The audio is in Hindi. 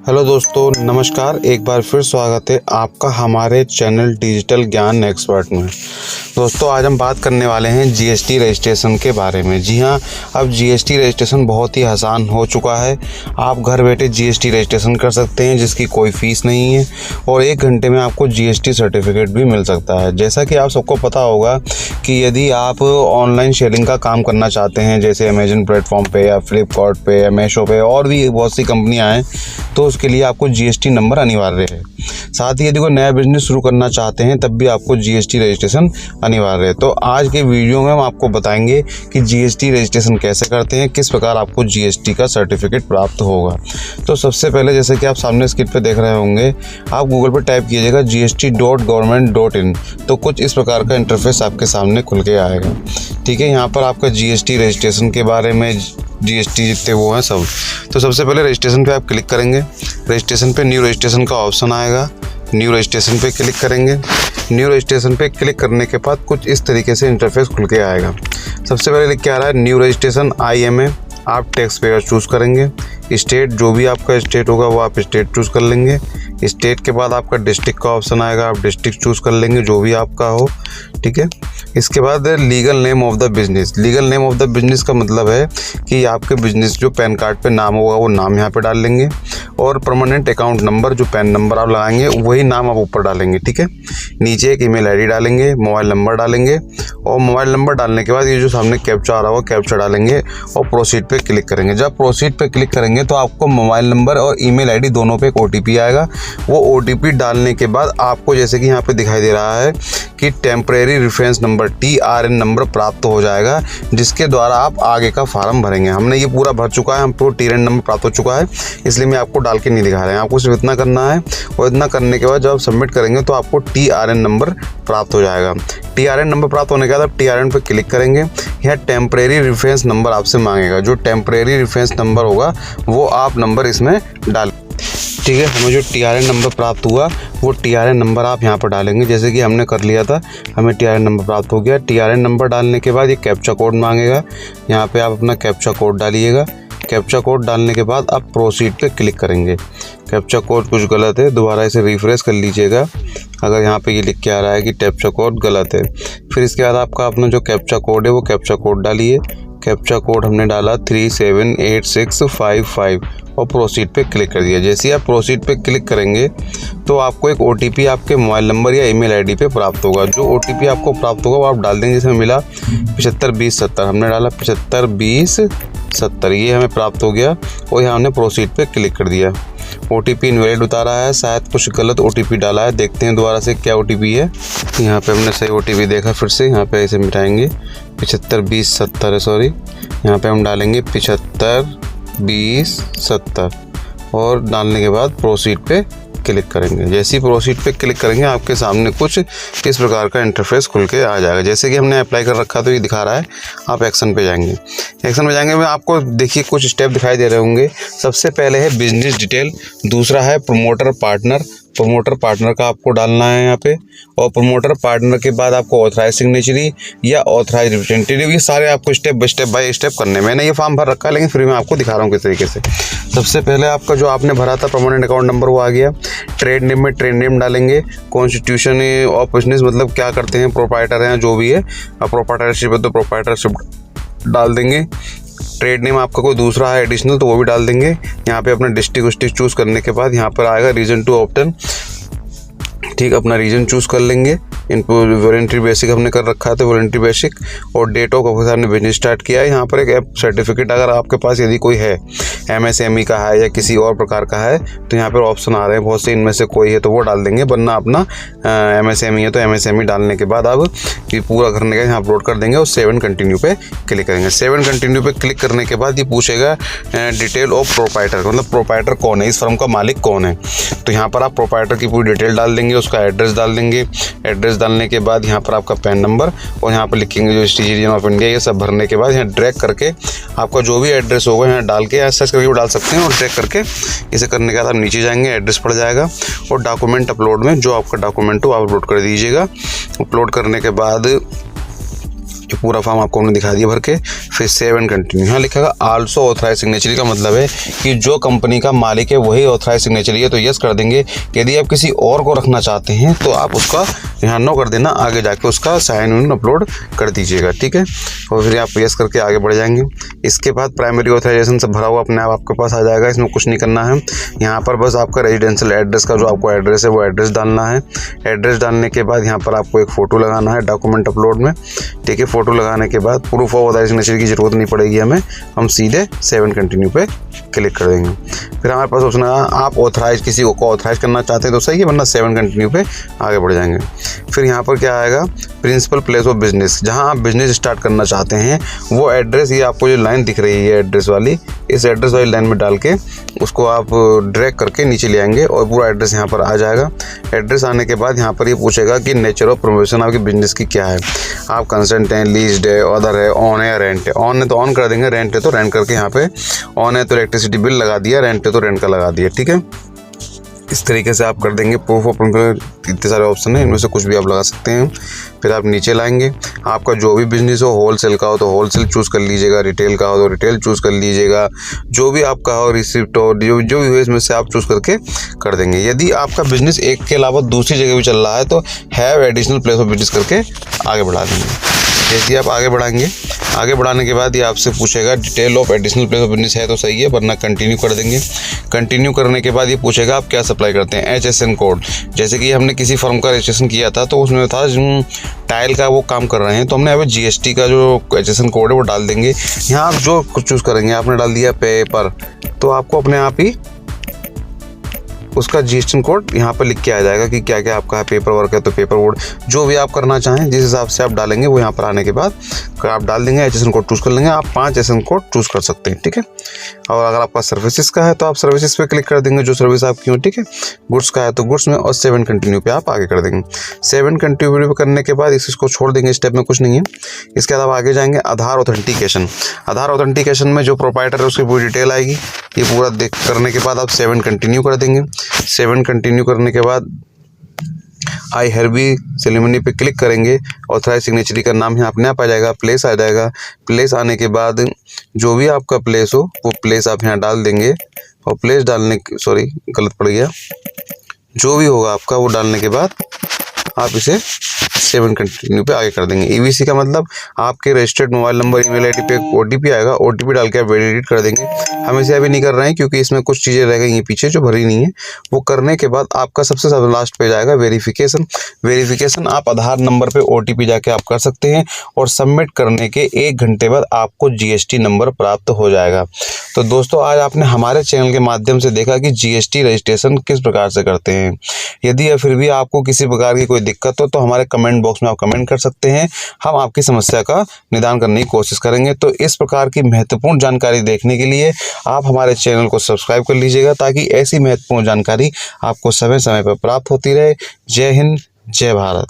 हेलो दोस्तों, नमस्कार। एक बार फिर स्वागत है आपका हमारे चैनल डिजिटल ज्ञान एक्सपर्ट में। दोस्तों, आज हम बात करने वाले हैं जीएसटी रजिस्ट्रेशन के बारे में। जी हाँ, अब जीएसटी रजिस्ट्रेशन बहुत ही आसान हो चुका है। आप घर बैठे जीएसटी रजिस्ट्रेशन कर सकते हैं जिसकी कोई फ़ीस नहीं है और 1 घंटे में आपको जीएसटी सर्टिफिकेट भी मिल सकता है। जैसा कि आप सबको पता होगा कि यदि आप ऑनलाइन सेलिंग का काम करना चाहते हैं, जैसे अमेजन प्लेटफॉर्म पे या फ्लिपकार्ट पे या मीशो पे और भी बहुत सी कंपनियां हैं, तो उसके लिए आपको जीएसटी नंबर अनिवार्य है। साथ ही यदि कोई नया बिजनेस शुरू करना चाहते हैं तब भी आपको जीएसटी रजिस्ट्रेशन अनिवार्य है। तो आज के वीडियो में हम आपको बताएंगे कि जीएसटी रजिस्ट्रेशन कैसे करते हैं, किस प्रकार आपको जीएसटी का सर्टिफिकेट प्राप्त होगा। तो सबसे पहले, जैसे कि आप सामने स्क्रीन पे देख रहे होंगे, आप गूगल पर टाइप कीजिएगा gst.government.in, तो कुछ इस प्रकार का इंटरफेस आपके सामने खुल के आएगा। ठीक है, यहाँ पर आपका जीएसटी रजिस्ट्रेशन के बारे में, जीएसटी जितने वो हैं सब। तो सबसे पहले रजिस्ट्रेशन पे आप क्लिक करेंगे। रजिस्ट्रेशन पे न्यू रजिस्ट्रेशन का ऑप्शन आएगा। न्यू रजिस्ट्रेशन पे क्लिक करेंगे। न्यू रजिस्ट्रेशन पे क्लिक करने के बाद कुछ इस तरीके से इंटरफेस खुल के आएगा। सबसे पहले लिख के आ रहा है न्यू रजिस्ट्रेशन IMA। आप टैक्स पेयर चूज़ करेंगे। स्टेट, जो भी आपका स्टेट होगा वो आप स्टेट चूज़ कर लेंगे। स्टेट के बाद आपका डिस्ट्रिक्ट का ऑप्शन आएगा, आप डिस्ट्रिक्ट चूज़ कर लेंगे जो भी आपका हो। ठीक है, इसके बाद legal name of the business. Legal name of the business का मतलब है कि आपके बिजनेस जो पैन कार्ड पे नाम होगा वो नाम यहाँ पे डाल लेंगे और परमानेंट अकाउंट नंबर, जो पैन नंबर आप लगाएंगे वही नाम आप ऊपर डालेंगे। ठीक है, नीचे एक ईमेल आईडी डालेंगे, मोबाइल नंबर डालेंगे और मोबाइल नंबर डालने के बाद ये जो सामने कैप्चा आ रहा होगा कैप्चा डालेंगे और प्रोसीड पे क्लिक करेंगे। जब प्रोसीड पे क्लिक करेंगे तो आपको मोबाइल नंबर और ईमेल आईडी दोनों पे एक OTP आएगा। वो OTP डालने के बाद आपको, जैसे कि यहाँ पे दिखाई दे रहा है कि temporary reference number TRN number प्राप्त हो जाएगा, जिसके द्वारा आप आगे का फार्म भरेंगे। हमने ये पूरा भर चुका है, हमको TRN नंबर प्राप्त हो चुका है, इसलिए मैं आपको डाल के नहीं दिखा रहे हैं। आपको सिर्फ इतना करना है और इतना करने के बाद जब आप सबमिट करेंगे तो आपको TRN नंबर प्राप्त हो जाएगा। TRN नंबर प्राप्त होने के बाद आप TRN पर क्लिक करेंगे। यहाँ टेम्परेरी रेफरेंस नंबर आपसे मांगेगा। जो टेम्परेरी रेफरेंस नंबर होगा वो आप नंबर इसमें डाल। ठीक है, हमें जो TRN नंबर प्राप्त हुआ वो TRN नंबर आप यहाँ पर डालेंगे, जैसे कि हमने कर लिया था। हमें TRN नंबर प्राप्त हो गया। TRN नंबर डालने के बाद ये कैप्चा कोड मांगेगा। यहाँ पे आप अपना कैप्चा कोड डालिएगा। कैप्चा कोड डालने के बाद आप प्रोसीड पे क्लिक करेंगे। कैप्चा कोड कुछ गलत है, दोबारा इसे रिफ्रेश कर लीजिएगा। अगर यहाँ पे ये लिख के आ रहा है कि कैप्चा कोड गलत है, फिर इसके बाद आपका अपना जो कैप्चा कोड है वो कैप्चा कोड डालिए। कैप्चा कोड हमने डाला 378655 और प्रोसीड पे क्लिक कर दिया। जैसे ही आप प्रोसीड पे क्लिक करेंगे तो आपको एक OTP आपके मोबाइल नंबर या ईमेल आईडी पे प्राप्त होगा। जो OTP आपको प्राप्त होगा वो आप डाल देंगे। जिसमें मिला 752070, हमने डाला 752070, ये हमें प्राप्त हो गया और यहाँ हमने प्रोसीड पे क्लिक कर दिया। OTP इनवैलिड बता रहा है, शायद कुछ गलत OTP डाला है। देखते हैं दोबारा से क्या OTP है। यहाँ पे हमने सही OTP देखा, फिर से यहाँ पे ऐसे मिटाएंगे। 752070 है, सॉरी। यहाँ पे हम डालेंगे 752070 और डालने के बाद प्रोसीड पे क्लिक करेंगे। जैसे ही प्रोसीड पे क्लिक करेंगे आपके सामने कुछ इस प्रकार का इंटरफेस खुल के आ जाएगा। जैसे कि हमने अप्लाई कर रखा तो ये दिखा रहा है। आप एक्शन पे जाएंगे। एक्शन पे जाएंगे में आपको देखिए कुछ स्टेप दिखाई दे रहे होंगे। सबसे पहले है बिजनेस डिटेल, दूसरा है प्रमोटर पार्टनर। प्रमोटर पार्टनर का आपको डालना है यहाँ पे, और प्रमोटर पार्टनर के बाद आपको ऑथराइज सिग्नेचरी या ऑथराइज रिप्रेजेंटेटिव, ये सारे आपको स्टेप बाय स्टेप करने। मैंने ये फॉर्म भर रखा है लेकिन फिर मैं आपको दिखा रहा हूँ किस तरीके से। सबसे पहले आपका जो आपने भरा था परमानेंट अकाउंट नंबर वो आ गया। ट्रेड नेम में ट्रेड नेम डालेंगे। कॉन्स्टिट्यूशन ऑफ बिजनेस, मतलब क्या करते हैं, प्रोप्राइटर हैं जो भी है, प्रोप्राइटरशिप है तो प्रोप्राइटरशिप डाल देंगे। ट्रेड नेम आपका कोई दूसरा है एडिशनल तो वो भी डाल देंगे। यहाँ पे अपना डिस्ट्रिक्ट चूज़ करने के बाद यहाँ पर आएगा रीजन टू ऑब्टेन। ठीक, अपना रीजन चूज़ कर लेंगे। इनको वॉलंटरी बेसिक हमने कर रखा है तो वॉलंटरी बेसिक, और डेट ऑफ ऑफिस हमने बिजनेस स्टार्ट किया है। यहाँ पर एक ऐप सर्टिफिकेट अगर आपके पास यदि कोई है, MSME का है या किसी और प्रकार का है, तो यहाँ पर ऑप्शन आ रहे हैं बहुत से, इनमें से कोई है तो वो डाल देंगे, वरना अपना MSME है तो MSME डालने के बाद आप ये पूरा करने का यहाँ अपलोड कर देंगे और 7 कंटिन्यू पे क्लिक करेंगे। 7 कंटिन्यू पे क्लिक करने के बाद ये पूछेगा डिटेल ऑफ प्रोप्राइटर, मतलब प्रोप्राइटर कौन है, इस फर्म का मालिक कौन है। तो यहाँ पर आप प्रोप्राइटर की पूरी डिटेल डाल देंगे, उसका एड्रेस डाल देंगे। एड्रेस डालने के बाद यहाँ पर आपका पैन नंबर और यहाँ पर लिखेंगे जो सिटीजन ऑफ इंडिया, ये सब भरने के बाद यहाँ ड्रैग करके आपका जो भी एड्रेस होगा यहाँ डाल के, सर्च करके भी डाल सकते हैं, और ड्रैग करके इसे करने के बाद आप नीचे जाएंगे, एड्रेस पड़ जाएगा और डॉक्यूमेंट अपलोड में जो आपका डॉक्यूमेंट हो आप अपलोड कर दीजिएगा। अपलोड करने के बाद ये पूरा फॉर्म आपको हमने दिखा दिया भर के। फिर सेव एंड कंटिन्यू, यहाँ लिखेगा आल्सो ऑथराइज सिग्नेचरी का मतलब है कि जो कंपनी का मालिक है वही ऑथराइज सिग्नेचरी है, तो यस कर देंगे। यदि आप किसी और को रखना चाहते हैं तो आप उसका यहाँ नो कर देना, आगे जाके उसका साइन इन अपलोड कर दीजिएगा, ठीक है। और फिर आप यस करके आगे बढ़ जाएंगे। इसके बाद प्राइमरी ऑथराइजेशन सब भरा हुआ अपने आप आपके पास आ जाएगा, इसमें कुछ नहीं करना है। यहाँ पर बस आपका रेजिडेंशियल एड्रेस का जो आपको एड्रेस है वो एड्रेस डालना है। एड्रेस डालने के बाद यहाँ पर आपको एक फ़ोटो लगाना है डॉक्यूमेंट अपलोड में, ठीक है। फ़ोटो लगाने के बाद प्रूफ ऑफ ऑथराइज सिग्नेचर की ज़रूरत नहीं पड़ेगी हमें, हम सीधे सेव एंड कंटिन्यू पे क्लिक कर देंगे। फिर हमारे पास ऑप्शन आया आप ऑथराइज किसी को ऑथराइज करना चाहते हैं तो सही है, वरना सेव एंड कंटिन्यू पे आगे बढ़ जाएंगे। फिर यहाँ पर क्या आएगा, प्रिंसिपल प्लेस ऑफ बिजनेस, जहाँ आप बिजनेस स्टार्ट करना चाहते हैं वो एड्रेस, ये आपको जो लाइन दिख रही है एड्रेस वाली, इस एड्रेस वाली लाइन में डाल के उसको आप ड्रैग करके नीचे ले आएंगे और पूरा एड्रेस यहाँ पर आ जाएगा। एड्रेस आने के बाद यहाँ पर ये पूछेगा कि नेचर ऑफ प्रमोशन आपके बिजनेस की क्या है, आप कंसेंट हैं, लीज्ड है, अदर है, ऑन है या रेंट है। ऑन है तो ऑन कर देंगे, रेंट है तो रेंट करके यहाँ पे, ऑन है तो इलेक्ट्रिसिटी बिल लगा दिया, रेंट है तो रेंट का लगा दिया, ठीक है। इस तरीके से आप कर देंगे। प्रूफ ऑफ इतने सारे ऑप्शन हैं, इनमें से कुछ भी आप लगा सकते हैं। फिर आप नीचे लाएंगे, आपका जो भी बिजनेस हो, होलसेल का हो तो होलसेल चूज़ कर लीजिएगा, रिटेल का हो तो रिटेल चूज़ कर लीजिएगा, जो भी आपका हो, रिसिप्ट हो, जो भी हो इसमें से आप चूज़ करके कर देंगे। यदि आपका बिजनेस एक के अलावा दूसरी जगह भी चल रहा है तो have additional place of business करके आगे बढ़ा देंगे। जैसे आप आगे बढ़ाएंगे, आगे बढ़ाने के बाद ये आपसे पूछेगा detail of additional place of business है तो सही है, वरना कंटिन्यू कर देंगे। कंटिन्यू करने के बाद ये पूछेगा आप क्या सप्लाई करते हैं, HSN कोड। जैसे कि हमने किसी फर्म का रजिस्ट्रेशन किया था तो उसमें था टाइल का वो काम कर रहे हैं, तो हमने अभी GST का जो HSN कोड है वो डाल देंगे। यहाँ आप जो कुछ चूज़ करेंगे, आपने डाल दिया पेपर, तो आपको अपने आप ही उसका GST कोड यहाँ पर लिख के आ जाएगा कि क्या क्या आपका पेपर वर्क है, तो पेपर वर्क जो भी आप करना चाहें जिस हिसाब से आप डालेंगे वो यहाँ पर आने के बाद आप डाल देंगे, HSN कोड चूज़ कर लेंगे। आप 5 HSN कोड चूज़ कर सकते हैं, ठीक है। और अगर आपका सर्विसेज का है तो आप सर्विसेज पे क्लिक कर देंगे, जो सर्विस आपकी हो, ठीक है। गुड्स का है तो गुड्स में, और सेव एंड कंटिन्यू पे आप आगे कर देंगे। सेव एंड कंटिन्यू पे करने के बाद इसको छोड़ देंगे, स्टेप में कुछ नहीं है। इसके अलावा आगे जाएंगे आधार ऑथेंटिकेशन। आधार ऑथेंटिकेशन में जो प्रोप्राइटर है उसकी पूरी डिटेल आएगी, ये पूरा देख करने के बाद आप सेव एंड कंटिन्यू कर देंगे। सेव एंड कंटिन्यू करने के बाद आई हेरबी सेरेमनी पे क्लिक करेंगे, ऑथराइज सिग्नेचरी का नाम यहाँ अपने आप आ जाएगा, प्लेस आ जाएगा। प्लेस आने के बाद जो भी आपका प्लेस हो वो प्लेस आप यहाँ डाल देंगे, और प्लेस डालने सॉरी गलत पड़ गया, जो भी होगा आपका वो डालने के बाद आप इसे सेव एंड कंटिन्यू पे आगे कर देंगे। EVC का मतलब आपके registered mobile number, email ID पे एक OTP आएगा, OTP डाल के आप वैलिडेट कर देंगे। हम इसे अभी नहीं कर रहे हैं क्योंकि इसमें कुछ चीज़ें रह गई हैं पीछे जो भरी नहीं है। वो करने के बाद आपका सबसे ज़्यादा लास्ट पेज आएगा वेरिफिकेशन। वेरिफिकेशन आप आधार नंबर पे OTP जाके आप कर सकते हैं, और सबमिट करने के 1 घंटे बाद आपको GST नंबर प्राप्त हो जाएगा। तो दोस्तों आज आपने हमारे चैनल के माध्यम से देखा कि GST रजिस्ट्रेशन किस प्रकार से करते हैं। यदि फिर भी आपको किसी प्रकार की कोई दिक्कत हो तो हमारे कमेंट बॉक्स में आप कमेंट कर सकते हैं, हम आपकी समस्या का निदान करने की कोशिश करेंगे। तो इस प्रकार की महत्वपूर्ण जानकारी देखने के लिए आप हमारे चैनल को सब्सक्राइब कर लीजिएगा, ताकि ऐसी महत्वपूर्ण जानकारी आपको समय समय पर प्राप्त होती रहे। जय हिंद, जय भारत।